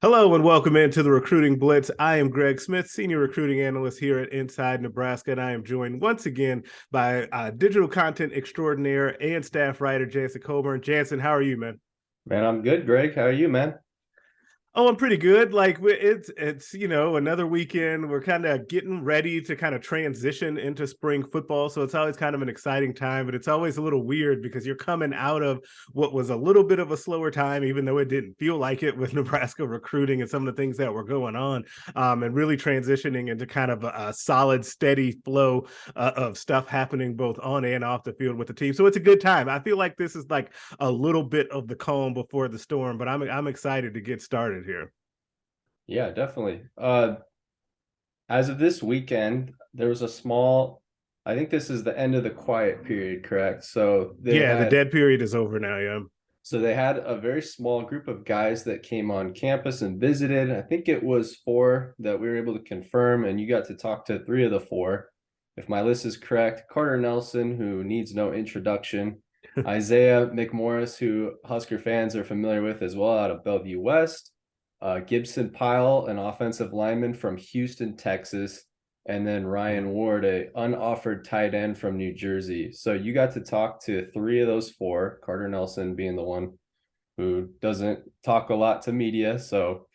Hello and welcome into the Recruiting Blitz. I am Greg Smith, Senior Recruiting Analyst here at Inside Nebraska, and I am joined once again by digital content extraordinaire and staff writer Jansen Coburn. Jansen, how are you, man? Man, I'm good, Greg. How are you, man? Oh, I'm pretty good. Like it's another weekend. We're kind of getting ready to kind of transition into spring football, so it's always kind of an exciting time. But it's always a little weird because you're coming out of what was a little bit of a slower time, even though it didn't feel like it with Nebraska recruiting and some of the things that were going on, and really transitioning into kind of a solid, steady flow of stuff happening both on and off the field with the team. So it's a good time. I feel like this is like a little bit of the calm before the storm, but I'm excited to get started here. Yeah, definitely. As of this weekend, there was a small, I think this is the end of the quiet period, correct? Yeah, the dead period is over now. Yeah. So they had a very small group of guys that came on campus and visited. I think it was four that we were able to confirm, and you got to talk to three of the four. If my list is correct, Carter Nelson, who needs no introduction, Isaiah McMorris, who Husker fans are familiar with as well, out of Bellevue West, Gibson Pyle, an offensive lineman from Houston, Texas, and then Ryan Ward, a unoffered tight end from New Jersey. So you got to talk to three of those four, Carter Nelson being the one who doesn't talk a lot to media. So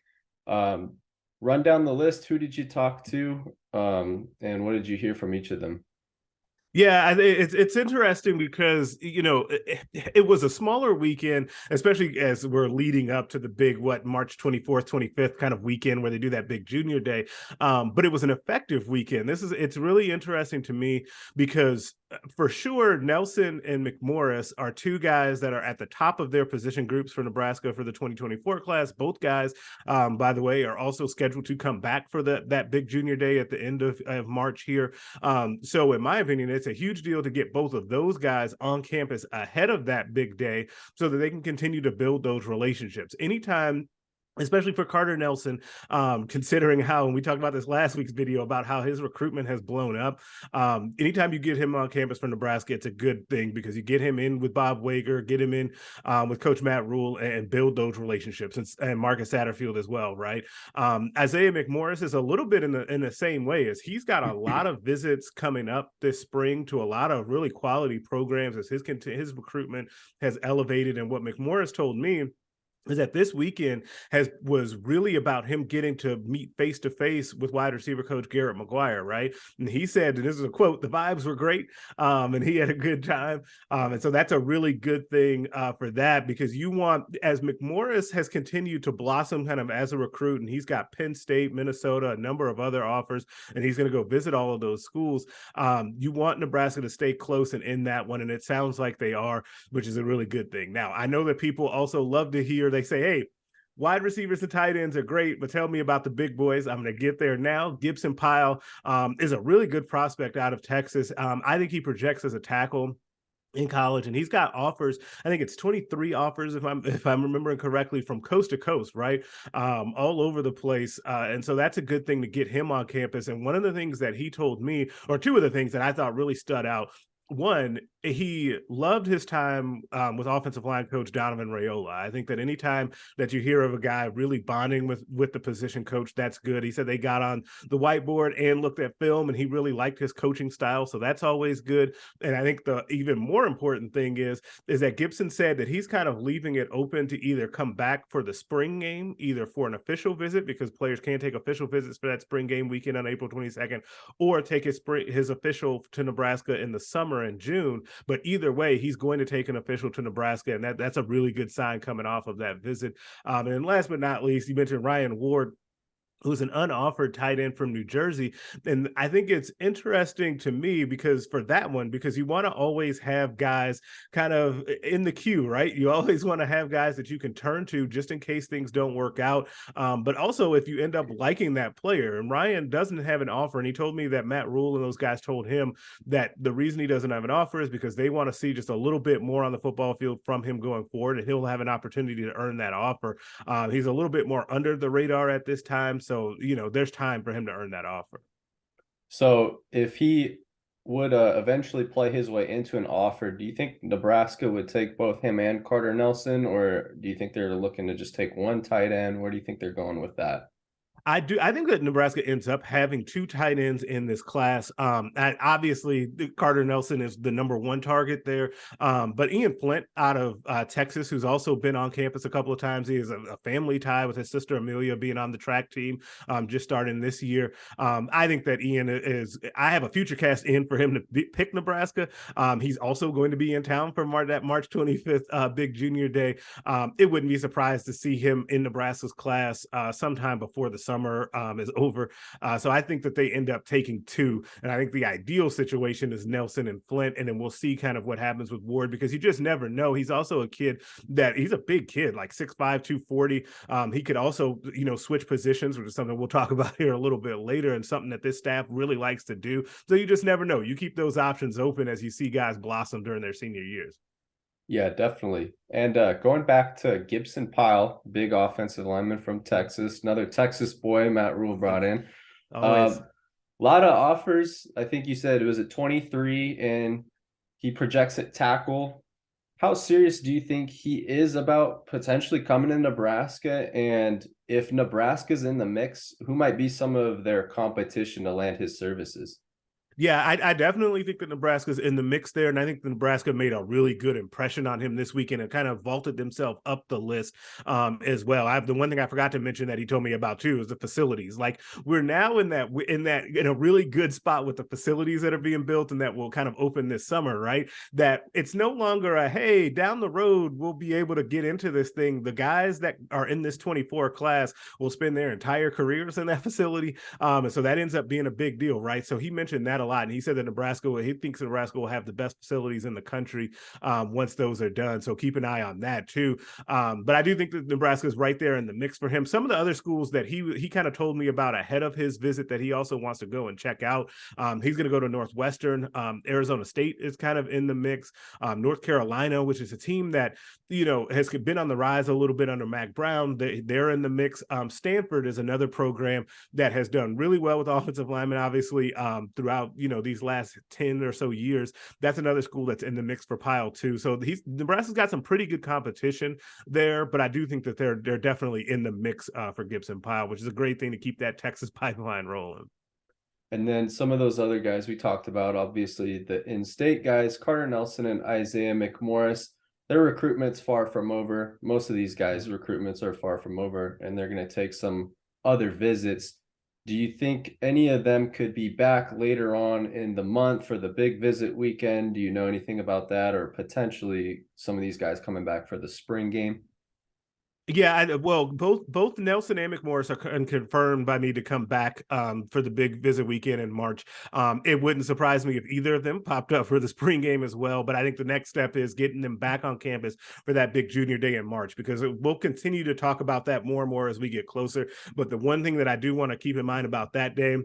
run down the list. Who did you talk to? And what did you hear from each of them? Yeah, it's interesting because it was a smaller weekend, especially as we're leading up to the big March 24th, 25th kind of weekend where they do that big junior day. But it was an effective weekend. It's really interesting to me because for sure Nelson and McMorris are two guys that are at the top of their position groups for Nebraska for the 2024 class. Both guys, by the way, are also scheduled to come back for that big junior day at the end of March here. So in my opinion, it's a huge deal to get both of those guys on campus ahead of that big day so that they can continue to build those relationships. Anytime, especially for Carter Nelson, considering how, and we talked about this last week's video about how his recruitment has blown up. Anytime you get him on campus for Nebraska, it's a good thing because you get him in with Bob Wager, get him in with Coach Matt Rule, and build those relationships, and Marcus Satterfield as well, right? Isaiah McMorris is a little bit in the same way as he's got a lot of visits coming up this spring to a lot of really quality programs as his recruitment has elevated. And what McMorris told me is that this weekend was really about him getting to meet face to face with wide receiver coach Garrett McGuire, right? And he said, and this is a quote, the vibes were great, and he had a good time, and so that's a really good thing for that, because you want, as McMorris has continued to blossom kind of as a recruit, and he's got Penn State, Minnesota, a number of other offers, and he's going to go visit all of those schools. You want Nebraska to stay close and in that one, and it sounds like they are, which is a really good thing. Now, I know that people also love to hear, they say, hey, wide receivers and tight ends are great, but tell me about the big boys. I'm going to get there now. Gibson Pyle is a really good prospect out of Texas. I think he projects as a tackle in college, and he's got offers. I think it's 23 offers, if I'm remembering correctly, from coast to coast, right? All over the place. And so that's a good thing to get him on campus. And one of the things that he told me, or two of the things that I thought really stood out, one, he loved his time with offensive line coach Donovan Raiola. I think that anytime that you hear of a guy really bonding with the position coach, that's good. He said they got on the whiteboard and looked at film, and he really liked his coaching style, so that's always good. And I think the even more important thing is that Gibson said that he's kind of leaving it open to either come back for the spring game, either for an official visit, because players can't take official visits for that spring game weekend on April 22nd, or take his official to Nebraska in the summer in June. But either way, he's going to take an official to Nebraska, and that's a really good sign coming off of that visit. And last but not least, you mentioned Ryan Ward, who's an unoffered tight end from New Jersey. And I think it's interesting to me because you want to always have guys kind of in the queue, right? You always want to have guys that you can turn to just in case things don't work out. But also if you end up liking that player, and Ryan doesn't have an offer, and he told me that Matt Rule and those guys told him that the reason he doesn't have an offer is because they want to see just a little bit more on the football field from him going forward, and he'll have an opportunity to earn that offer. He's a little bit more under the radar at this time. So, there's time for him to earn that offer. So if he would eventually play his way into an offer, do you think Nebraska would take both him and Carter Nelson, or do you think they're looking to just take one tight end? Where do you think they're going with that? I do. I think that Nebraska ends up having two tight ends in this class. And obviously, Carter Nelson is the number one target there. But Ian Flint out of Texas, who's also been on campus a couple of times, he has a family tie with his sister Amelia being on the track team, just starting this year. I think that Ian is. I have a future cast in for him to pick Nebraska. He's also going to be in town for that March 25th big junior day. It wouldn't be surprised to see him in Nebraska's class sometime before the summer is over. So I think that they end up taking two. And I think the ideal situation is Nelson and Flint. And then we'll see kind of what happens with Ward, because you just never know. He's also a kid that he's a big kid, like 6'5", 240. He could also, switch positions, which is something we'll talk about here a little bit later, and something that this staff really likes to do. So you just never know. You keep those options open as you see guys blossom during their senior years. Yeah, definitely. And going back to Gibson Pyle, big offensive lineman from Texas, another Texas boy Matt Rule brought in. Always. A lot of offers. I think you said it was at 23, and he projects at tackle. How serious do you think he is about potentially coming to Nebraska? And if Nebraska's in the mix, who might be some of their competition to land his services? Yeah, I definitely think that Nebraska's in the mix there. And I think that Nebraska made a really good impression on him this weekend and kind of vaulted themselves up the list as well. The one thing I forgot to mention that he told me about too is the facilities. Like, we're now in a really good spot with the facilities that are being built and that will kind of open this summer, right? That it's no longer hey, down the road, we'll be able to get into this thing. The guys that are in this 24 class will spend their entire careers in that facility. And so that ends up being a big deal, right? So he mentioned that a lot. And he said that he thinks Nebraska will have the best facilities in the country once those are done. So keep an eye on that too. But I do think that Nebraska is right there in the mix for him. Some of the other schools that he kind of told me about ahead of his visit that he also wants to go and check out. He's going to go to Northwestern. Arizona State is kind of in the mix. North Carolina, which is a team that, has been on the rise a little bit under Mac Brown. They're in the mix. Stanford is another program that has done really well with offensive linemen, obviously, throughout, these last 10 or so years. That's another school that's in the mix for Pyle too. So Nebraska's got some pretty good competition there, but I do think that they're definitely in the mix for Gibson Pyle, which is a great thing to keep that Texas pipeline rolling. And then some of those other guys we talked about, obviously the in-state guys, Carter Nelson and Isaiah McMorris, their recruitment's far from over. Most of these guys' recruitments are far from over, and they're going to take some other visits. Do you think any of them could be back later on in the month for the big visit weekend? Do you know anything about that, or potentially some of these guys coming back for the spring game? Yeah, well, both Nelson and McMorris are confirmed by me to come back for the big visit weekend in March. It wouldn't surprise me if either of them popped up for the spring game as well. But I think the next step is getting them back on campus for that big junior day in March, because we'll continue to talk about that more and more as we get closer. But the one thing that I do want to keep in mind about that day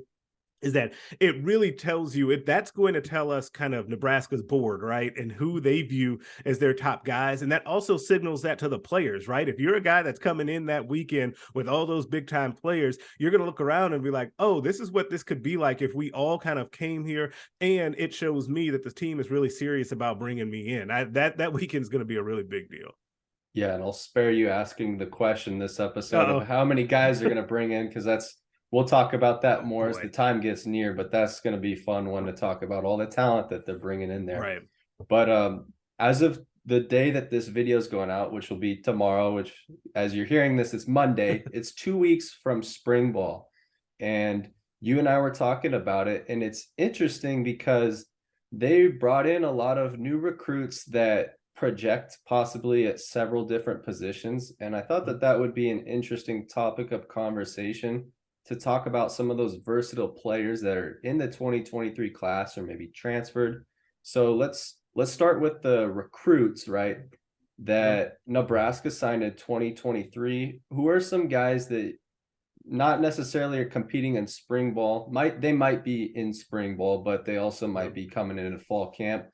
is that it really tells you that's going to tell us kind of Nebraska's board, right? And who they view as their top guys. And that also signals that to the players, right? If you're a guy that's coming in that weekend with all those big time players, you're going to look around and be like, oh, this is what this could be like if we all kind of came here. And it shows me that the team is really serious about bringing me in. That weekend is going to be a really big deal. Yeah, and I'll spare you asking the question this episode Uh-oh. of how many guys are going to bring in, because we'll talk about that more as Boy. the time gets near, but that's going to be fun one to talk about all the talent that they're bringing in there. Right. But as of the day that this video is going out, which will be tomorrow, which as you're hearing this, it's Monday. It's 2 weeks from spring ball. And you and I were talking about it, and it's interesting because they brought in a lot of new recruits that project possibly at several different positions. And I thought that that would be an interesting topic of conversation to talk about some of those versatile players that are in the 2023 class or maybe transferred. So let's start with the recruits, right? That Nebraska signed in 2023. Who are some guys that not necessarily are competing in spring ball? They might be in spring ball, but they also might be coming in fall camp.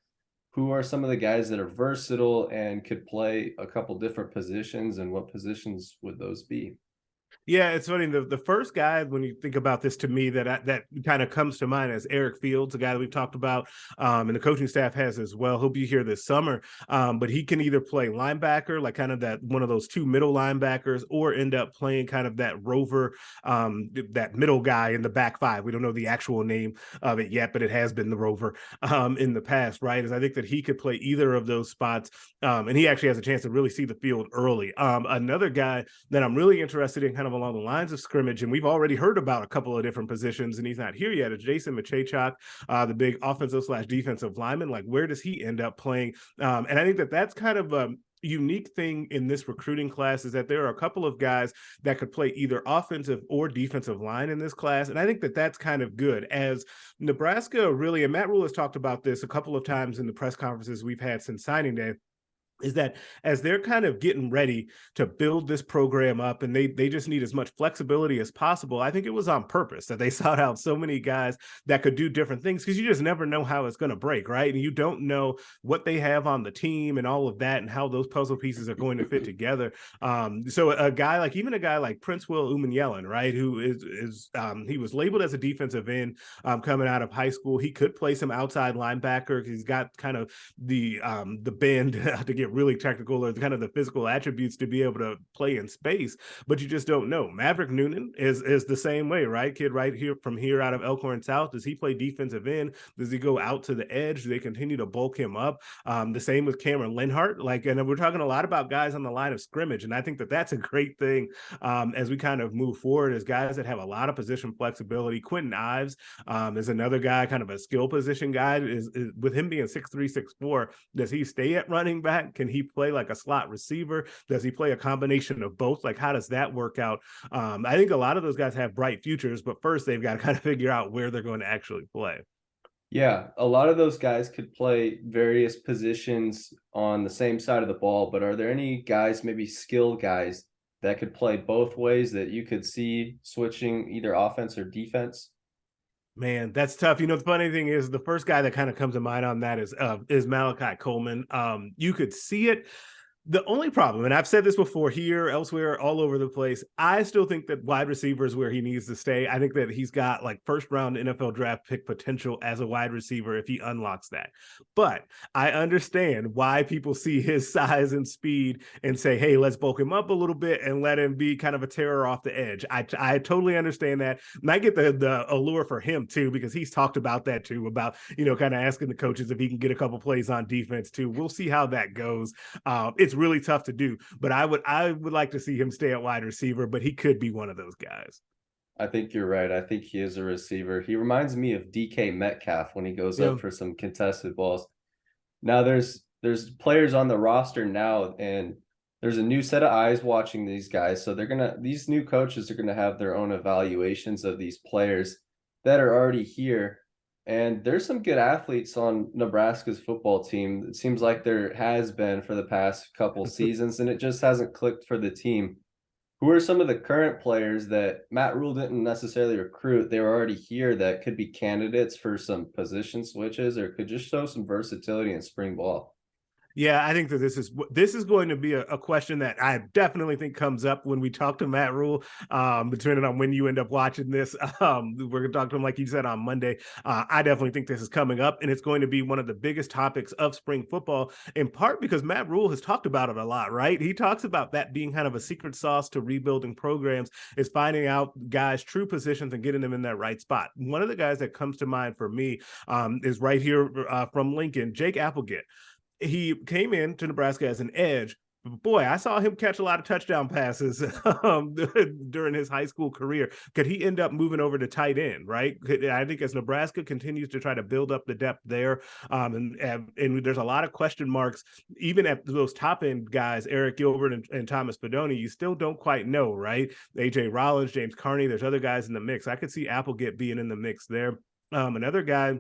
Who are some of the guys that are versatile and could play a couple different positions, and what positions would those be? Yeah, it's funny. The first guy, when you think about this, to me, that kind of comes to mind as Eric Fields, a guy that we've talked about, and the coaching staff has as well. He'll be here this summer, but he can either play linebacker, like kind of that one of those two middle linebackers, or end up playing kind of that rover, that middle guy in the back five. We don't know the actual name of it yet, but it has been the rover in the past, right? Is I think that he could play either of those spots, and he actually has a chance to really see the field early. Another guy that I'm really interested in, kind of along the lines of scrimmage, and we've already heard about a couple of different positions, and he's not here yet, is Jason Machachok, the big offensive / defensive lineman. Like, where does he end up playing? And I think that that's kind of a unique thing in this recruiting class, is that there are a couple of guys that could play either offensive or defensive line in this class. And I think that that's kind of good, as Nebraska really, and Matt Rule has talked about this a couple of times in the press conferences we've had since signing day, is that as they're kind of getting ready to build this program up, and they just need as much flexibility as possible. I think it was on purpose that they sought out so many guys that could do different things, because you just never know how it's going to break, right? And you don't know what they have on the team and all of that, and how those puzzle pieces are going to fit together. So a guy like, even a guy like Prince Will Umanyalan, right, who is he was labeled as a defensive end coming out of high school. He could play some outside linebacker. He's got kind of the bend to get really technical, or kind of the physical attributes to be able to play in space, but you just don't know. Maverick Noonan is the same way, right? Kid right here from here out of Elkhorn South. Does he play defensive end? Does he go out to the edge? Do they continue to bulk him up? The same with Cameron Linhart. Like, and we're talking a lot about guys on the line of scrimmage, and I think that that's a great thing as we kind of move forward, as guys that have a lot of position flexibility. Quentin Ives is another guy, kind of a skill position guy. Is with him being 6'3", 6'4", does he stay at running back? Can he play like a slot receiver? Does he play a combination of both? Like, how does that work out? I think a lot of those guys have bright futures, but first they've got to kind of figure out where they're going to actually play. Yeah, a lot of those guys could play various positions on the same side of the ball, but are there any guys, maybe skill guys, that could play both ways that you could see switching either offense or defense? Man, that's tough. You know, the funny thing is, the first guy that kind of comes to mind on that is Malachi Coleman. You could see it. The only problem, and I've said this before here, elsewhere, all over the place, I still think that wide receiver is where he needs to stay. I think that he's got like first round NFL draft pick potential as a wide receiver if he unlocks that. But I understand why people see his size and speed and say, hey, let's bulk him up a little bit and let him be kind of a terror off the edge. I totally understand that. And I get the allure for him too, because he's talked about that too, about, you know, kind of asking the coaches if he can get a couple plays on defense too. We'll see how that goes. It's really tough to do, but I would like to see him stay at wide receiver, but he could be one of those guys. I think you're right. I think he is a receiver. He reminds me of DK Metcalf when he goes Yeah. up for some contested balls. Now there's players on the roster now, and there's a new set of eyes watching these guys. So these new coaches are gonna have their own evaluations of these players that are already here. And there's some good athletes on Nebraska's football team. It seems like there has been for the past couple seasons, and it just hasn't clicked for the team. Who are some of the current players that Matt Rule didn't necessarily recruit? They were already here that could be candidates for some position switches, or could just show some versatility in spring ball? Yeah, I think that this is going to be a question that I definitely think comes up when we talk to Matt Rule, depending on when you end up watching this. We're going to talk to him, like you said, on Monday. I definitely think this is coming up, and it's going to be one of the biggest topics of spring football, in part because Matt Rule has talked about it a lot, right? He talks about that being kind of a secret sauce to rebuilding programs, is finding out guys' true positions and getting them in that right spot. One of the guys that comes to mind for me is right here from Lincoln, Jake Applegate. He came in to Nebraska as an edge. Boy, I saw him catch a lot of touchdown passes during his high school career. Could he end up moving over to tight end, right? I think as Nebraska continues to try to build up the depth there, and there's a lot of question marks, even at those top end guys, Eric Gilbert and Thomas Fedoni, you still don't quite know, right? A.J. Rollins, James Carney, there's other guys in the mix. I could see Applegate being in the mix there. Another guy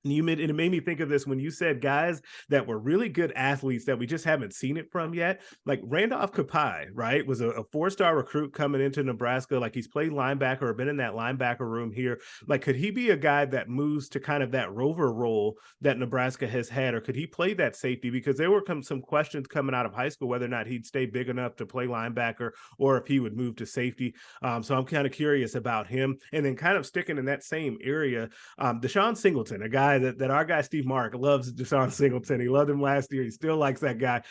And it made me think of this when you said guys that were really good athletes that we just haven't seen it from yet. Like Randolph Kapai, right, was a four-star recruit coming into Nebraska. Like he's played linebacker or been in that linebacker room here. Like, could he be a guy that moves to kind of that rover role that Nebraska has had, or could he play that safety? Because there were some questions coming out of high school whether or not he'd stay big enough to play linebacker or if he would move to safety. So I'm kind of curious about him. And then kind of sticking in that same area, Deshaun Singleton, a guy that our guy Steve Mark loves. Deshaun Singleton, he loved him last year. He still likes that guy.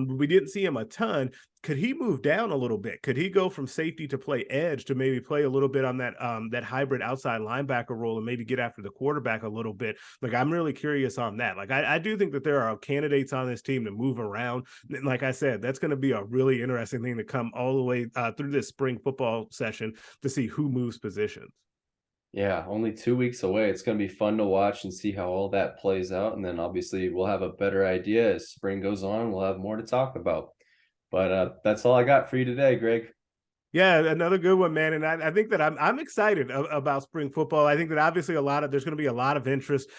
We didn't see him a ton. Could he move down a little bit? Could he go from safety to play edge to maybe play a little bit on that hybrid outside linebacker role and maybe get after the quarterback a little bit? Like, I'm really curious on that. Like, I do think that there are candidates on this team to move around. And like I said, that's going to be a really interesting thing to come all the way through this spring football session to see who moves positions. Yeah, only 2 weeks away. It's going to be fun to watch and see how all that plays out. And then obviously we'll have a better idea as spring goes on. We'll have more to talk about. But that's all I got for you today, Greg. Yeah, another good one, man. And I think that I'm excited about spring football. I think that obviously there's going to be a lot of interest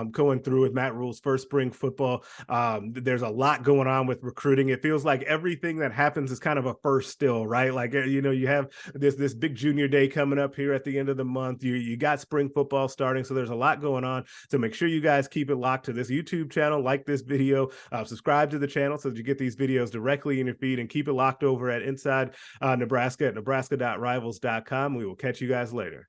going through with Matt Rule's first spring football. There's a lot going on with recruiting. It feels like everything that happens is kind of a first still, right? Like, you have this big junior day coming up here at the end of the month. You got spring football starting, so there's a lot going on. So make sure you guys keep it locked to this YouTube channel, like this video, subscribe to the channel so that you get these videos directly in your feed, and keep it locked over at Inside Nebraska at nebraska.rivals.com. We will catch you guys later.